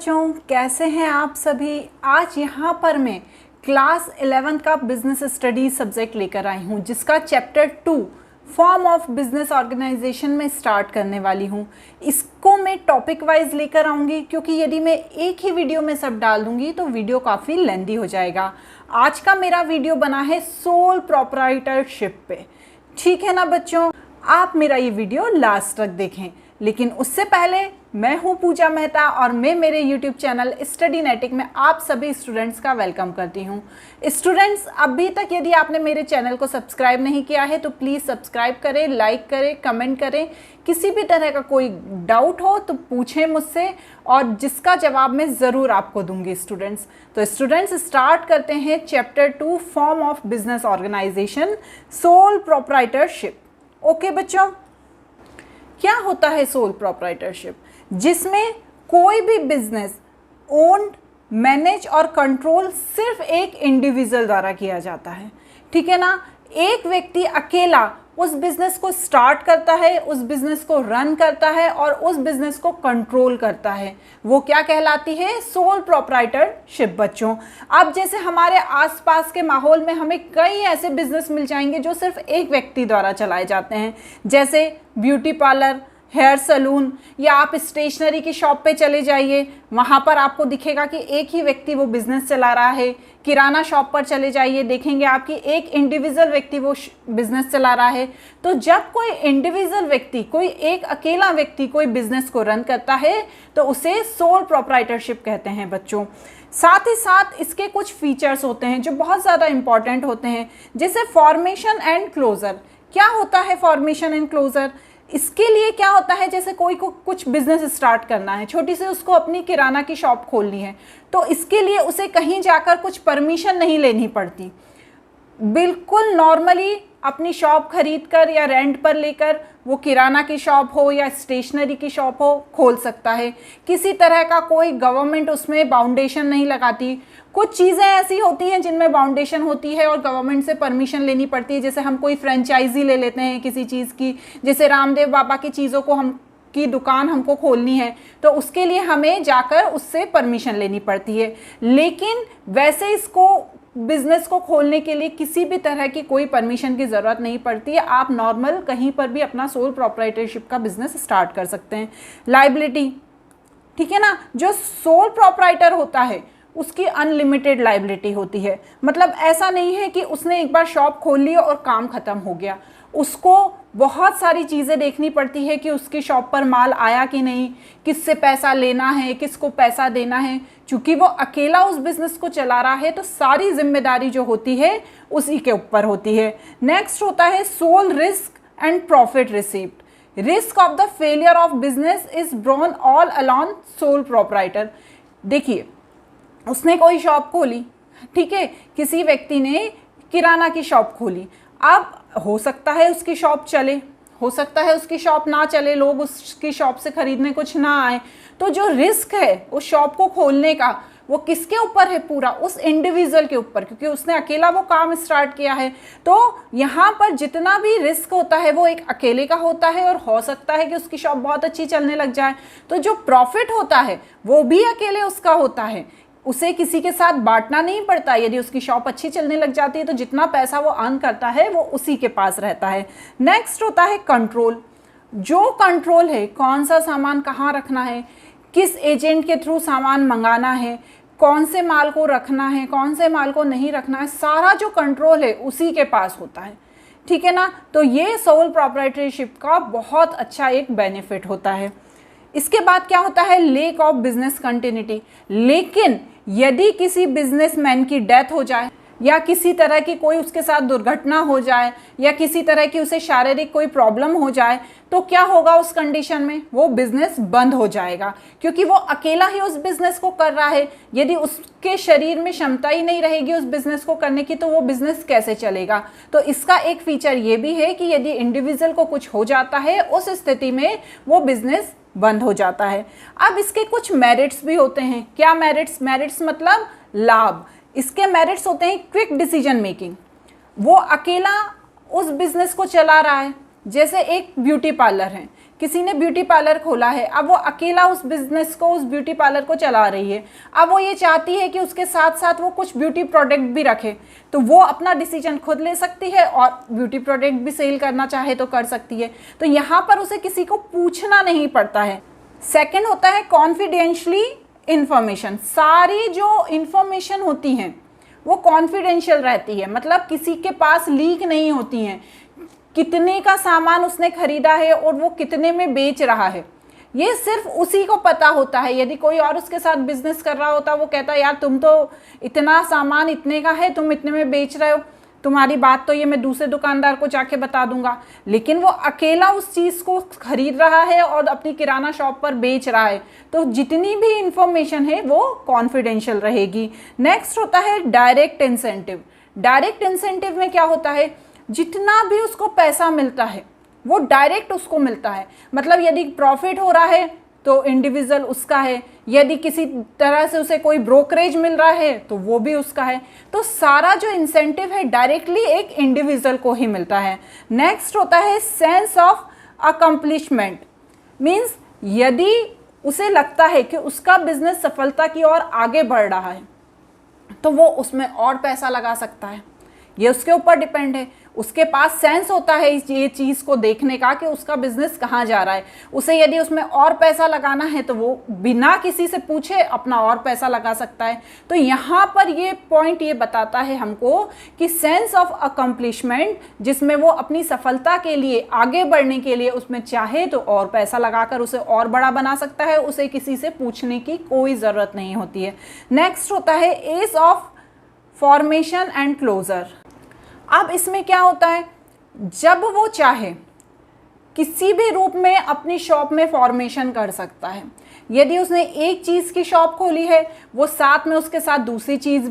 बच्चों, कैसे हैं आप सभी। आज यहाँ पर मैं क्लास 11 का बिजनेस स्टडीज सब्जेक्ट लेकर आई हूँ, जिसका chapter 2 form of business organisation में स्टार्ट करने वाली हूँ। इसको मैं टॉपिक वाइज लेकर आऊँगी, क्योंकि यदि मैं एक ही वीडियो में सब डाल दूँगी तो वीडियो काफ़ी लेंदी हो जाएगा। आज का मेरा वीडियो बना है सोल प्रोप्राइटरशिप पे। ठीक है ना बच्चों, आप मेरा ये वीडियो लास्ट तक देखें। लेकिन उससे पहले मैं हूं पूजा मेहता और मैं मेरे YouTube चैनल स्टडीनेटिक में आप सभी स्टूडेंट्स का वेलकम करती हूं। स्टूडेंट्स, अभी तक यदि आपने मेरे चैनल को सब्सक्राइब नहीं किया है तो प्लीज़ सब्सक्राइब करें, लाइक करें, कमेंट करें। किसी भी तरह का कोई डाउट हो तो पूछें मुझसे और जिसका जवाब मैं ज़रूर आपको दूंगी स्टूडेंट्स। तो स्टूडेंट्स, स्टार्ट करते हैं chapter 2 form of business organisation, sole proprietorship. Okay बच्चों, क्या होता है सोल प्रोप्राइटरशिप? जिसमें कोई भी बिजनेस ओन्ड, मैनेज और कंट्रोल सिर्फ एक इंडिविजुअल द्वारा किया जाता है। ठीक है ना, एक व्यक्ति अकेला उस बिजनेस को स्टार्ट करता है, उस बिजनेस को रन करता है और उस बिजनेस को कंट्रोल करता है। वो क्या कहलाती है? सोल प्रोप्राइटरशिप बच्चों। अब जैसे हमारे आसपास के माहौल में हमें कई ऐसे बिजनेस मिल जाएंगे जो सिर्फ एक व्यक्ति द्वारा चलाए जाते हैं, जैसे ब्यूटी पार्लर, हेयर सलून, या आप स्टेशनरी की शॉप पे चले जाइए, वहाँ पर आपको दिखेगा कि एक ही व्यक्ति वो बिज़नेस चला रहा है। किराना शॉप पर चले जाइए, देखेंगे आपकी एक इंडिविजुअल व्यक्ति वो बिज़नेस चला रहा है। तो जब कोई इंडिविजुअल व्यक्ति, कोई एक अकेला व्यक्ति कोई बिज़नेस को रन करता है तो उसे सोल प्रोप्राइटरशिप कहते हैं बच्चों। साथ ही साथ इसके कुछ फीचर्स होते हैं जो बहुत ज़्यादा इंपॉर्टेंट होते हैं, जैसे फॉर्मेशन एंड क्लोजर। क्या होता है फॉर्मेशन एंड क्लोजर? इसके लिए क्या होता है, जैसे कोई को कुछ बिजनेस स्टार्ट करना है, छोटी सी उसको अपनी किराना की शॉप खोलनी है, तो इसके लिए उसे कहीं जाकर कुछ परमिशन नहीं लेनी पड़ती। बिल्कुल नॉर्मली अपनी शॉप खरीद कर या रेंट पर लेकर वो किराना की शॉप हो या स्टेशनरी की शॉप हो खोल सकता है। किसी तरह का कोई गवर्नमेंट उसमें बाउंडेशन नहीं लगाती। कुछ चीज़ें ऐसी होती हैं जिनमें बाउंडेशन होती है और गवर्नमेंट से परमिशन लेनी पड़ती है। जैसे हम कोई फ्रेंचाइजी ले लेते हैं किसी चीज़ की, जैसे रामदेव बाबा की चीज़ों को की दुकान हमको खोलनी है तो उसके लिए हमें जाकर उससे परमिशन लेनी पड़ती है। लेकिन वैसे इसको बिजनेस को खोलने के लिए किसी भी तरह की कोई परमिशन की ज़रूरत नहीं पड़ती है। आप नॉर्मल कहीं पर भी अपना सोल प्रोप्राइटरशिप का बिजनेस स्टार्ट कर सकते हैं। लायबिलिटी, ठीक है ना, जो सोल प्रोप्राइटर होता है उसकी अनलिमिटेड लायबिलिटी होती है। मतलब ऐसा नहीं है कि उसने एक बार शॉप खोल ली और काम ख़त्म हो गया। उसको बहुत सारी चीज़ें देखनी पड़ती है कि उसकी शॉप पर माल आया कि नहीं, किससे पैसा लेना है, किसको पैसा देना है। चूँकि वो अकेला उस बिज़नेस को चला रहा है तो सारी जिम्मेदारी जो होती है उसी के ऊपर होती है। नेक्स्ट होता है sole risk and profit receipt. Risk of the failure of business is borne all alone sole proprietor. देखिए, उसने कोई शॉप खोली, ठीक है, किसी व्यक्ति ने किराना की शॉप खोली। अब हो सकता है उसकी शॉप चले, हो सकता है उसकी शॉप ना चले, लोग उसकी शॉप से खरीदने कुछ ना आए। तो जो रिस्क है उस शॉप को खोलने का वो किसके ऊपर है? पूरा उस इंडिविजुअल के ऊपर, क्योंकि उसने अकेला वो काम स्टार्ट किया है। तो यहाँ पर जितना भी रिस्क होता है वो एक अकेले का होता है और हो सकता है कि उसकी शॉप बहुत अच्छी चलने लग जाए। तो जो प्रॉफिट होता है वो भी अकेले उसका होता है, उसे किसी के साथ बांटना नहीं पड़ता। यदि उसकी शॉप अच्छी चलने लग जाती है तो जितना पैसा वो अर्न करता है वो उसी के पास रहता है। नेक्स्ट होता है कंट्रोल। जो कंट्रोल है, कौन सा सामान कहाँ रखना है, किस एजेंट के थ्रू सामान मंगाना है, कौन से माल को रखना है, कौन से माल को नहीं रखना है, सारा जो कंट्रोल है उसी के पास होता है। ठीक है ना, तो ये सोल प्रोप्राइटरशिप का बहुत अच्छा एक बेनिफिट होता है। इसके बाद क्या होता है? Lake of business continuity. लेकिन यदि किसी बिजनेसमैन की डेथ हो जाए या किसी तरह की कोई उसके साथ दुर्घटना हो जाए या किसी तरह की उसे शारीरिक कोई प्रॉब्लम हो जाए तो क्या होगा? उस कंडीशन में वो बिजनेस बंद हो जाएगा, क्योंकि वो अकेला ही उस बिजनेस को कर रहा है। यदि उसके शरीर में क्षमता ही नहीं रहेगी उस बिजनेस को करने की तो वो बिजनेस कैसे चलेगा? तो इसका एक फीचर ये भी है कि यदि इंडिविजुअल को कुछ हो जाता है उस स्थिति में वो बिजनेस बंद हो जाता है। अब इसके कुछ मेरिट्स भी होते हैं। क्या मेरिट्स? मेरिट्स मतलब लाभ। इसके मेरिट्स होते हैं क्विक डिसीजन मेकिंग। वो अकेला उस बिजनेस को चला रहा है, जैसे एक ब्यूटी पार्लर है, किसी ने ब्यूटी पार्लर खोला है, अब वो अकेला उस बिजनेस को, उस ब्यूटी पार्लर को चला रही है। अब वो ये चाहती है कि उसके साथ साथ वो कुछ ब्यूटी प्रोडक्ट भी रखे, तो वो अपना डिसीजन खुद ले सकती है और ब्यूटी प्रोडक्ट भी सेल करना चाहे तो कर सकती है। तो यहाँ पर उसे किसी को पूछना नहीं पड़ता है। सेकेंड होता है कॉन्फिडेंशियली इंफॉर्मेशन। सारी जो इंफॉर्मेशन होती हैं वो कॉन्फिडेंशियल रहती है, मतलब किसी के पास लीक नहीं होती हैं। कितने का सामान उसने खरीदा है और वो कितने में बेच रहा है, ये सिर्फ उसी को पता होता है। यदि कोई और उसके साथ बिजनेस कर रहा होता, वो कहता यार तुम तो इतना सामान इतने का है, तुम इतने में बेच रहे हो, तुम्हारी बात तो ये मैं दूसरे दुकानदार को जाके बता दूंगा। लेकिन वो अकेला उस चीज़ को खरीद रहा है और अपनी किराना शॉप पर बेच रहा है, तो जितनी भी इंफॉर्मेशन है वो कॉन्फिडेंशियल रहेगी। नेक्स्ट होता है डायरेक्ट इंसेंटिव। डायरेक्ट इंसेंटिव में क्या होता है, जितना भी उसको पैसा मिलता है वो डायरेक्ट उसको मिलता है। मतलब यदि प्रॉफिट हो रहा है तो इंडिविजुअल उसका है, यदि किसी तरह से उसे कोई ब्रोकरेज मिल रहा है तो वो भी उसका है। तो सारा जो इंसेंटिव है डायरेक्टली एक इंडिविजुअल को ही मिलता है। नेक्स्ट होता है सेंस ऑफ अकम्प्लिशमेंट। मीन्स यदि उसे लगता है कि उसका बिजनेस सफलता की ओर आगे बढ़ रहा है तो वो उसमें और पैसा लगा सकता है, ये उसके ऊपर डिपेंड है। उसके पास सेंस होता है ये चीज़ को देखने का कि उसका बिजनेस कहाँ जा रहा है। उसे यदि उसमें और पैसा लगाना है तो वो बिना किसी से पूछे अपना और पैसा लगा सकता है। तो यहाँ पर ये पॉइंट ये बताता है हमको कि सेंस ऑफ अकम्प्लिशमेंट, जिसमें वो अपनी सफलता के लिए, आगे बढ़ने के लिए उसमें चाहे तो और पैसा लगाकर उसे और बड़ा बना सकता है, उसे किसी से पूछने की कोई ज़रूरत नहीं होती है। नेक्स्ट होता है age of formation and closure. अब इसमें क्या होता है, जब वो चाहे किसी भी रूप में अपनी शॉप में फॉर्मेशन कर सकता है। यदि उसने एक चीज़ की शॉप खोली है, वो साथ में उसके साथ दूसरी चीज़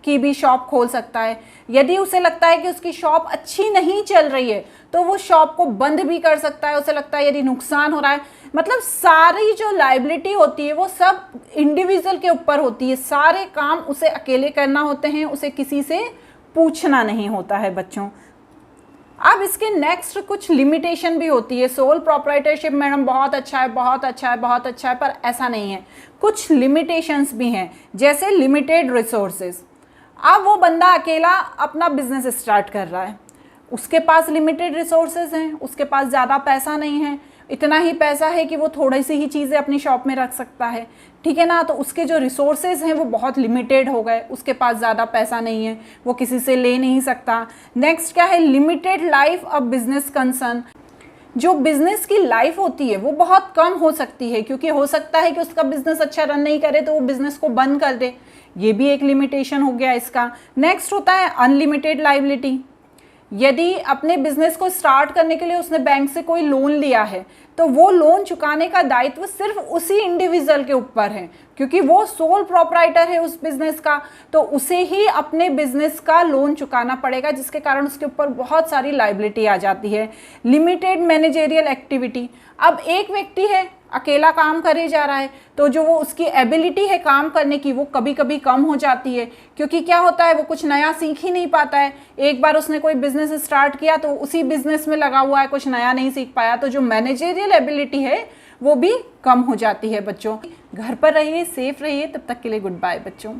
की भी शॉप खोल सकता है। यदि उसे लगता है कि उसकी शॉप अच्छी नहीं चल रही है तो वो शॉप को बंद भी कर सकता है। उसे लगता है यदि नुकसान हो रहा है, मतलब सारी जो लायबिलिटी होती है वो सब इंडिविजुअल के ऊपर होती है। सारे काम उसे अकेले करना होते हैं, उसे किसी से पूछना नहीं होता है बच्चों। अब इसके नेक्स्ट कुछ लिमिटेशन भी होती है। सोल प्रोप्राइटरशिप मैडम बहुत अच्छा है, बहुत अच्छा है, बहुत अच्छा है, पर ऐसा नहीं है। कुछ लिमिटेशंस भी हैं, जैसे लिमिटेड रिसोर्सेज। अब वो बंदा अकेला अपना बिजनेस स्टार्ट कर रहा है, उसके पास लिमिटेड रिसोर्सेज हैं, उसके पास ज़्यादा पैसा नहीं है। इतना ही पैसा है कि वो थोड़ी सी ही चीज़ें अपनी शॉप में रख सकता है, ठीक है ना। तो उसके जो रिसोर्सेज हैं वो बहुत लिमिटेड हो गए, उसके पास ज़्यादा पैसा नहीं है, वो किसी से ले नहीं सकता। नेक्स्ट क्या है, limited life of business concern. जो बिज़नेस की लाइफ होती है वो बहुत कम हो सकती है, क्योंकि हो सकता है कि उसका बिज़नेस अच्छा रन नहीं करे तो वो बिज़नेस को बंद कर दे, ये भी एक लिमिटेशन हो गया इसका। नेक्स्ट होता है अनलिमिटेड लायबिलिटी। यदि अपने बिजनेस को स्टार्ट करने के लिए उसने बैंक से कोई लोन लिया है तो वो लोन चुकाने का दायित्व सिर्फ उसी इंडिविजुअल के ऊपर है, क्योंकि वो सोल प्रोप्राइटर है उस बिजनेस का, तो उसे ही अपने बिजनेस का लोन चुकाना पड़ेगा, जिसके कारण उसके ऊपर बहुत सारी लायबिलिटी आ जाती है। Limited managerial activity. अब एक व्यक्ति है, अकेला काम करे जा रहा है, तो जो वो उसकी एबिलिटी है काम करने की वो कभी कभी कम हो जाती है, क्योंकि क्या होता है वो कुछ नया सीख ही नहीं पाता है। एक बार उसने कोई बिजनेस स्टार्ट किया तो उसी बिजनेस में लगा हुआ है, कुछ नया नहीं सीख पाया, तो जो मैनेजेरियल एबिलिटी है वो भी कम हो जाती है। बच्चों घर पर रहिए, सेफ रहिए, तब तक के लिए गुड बाय बच्चों।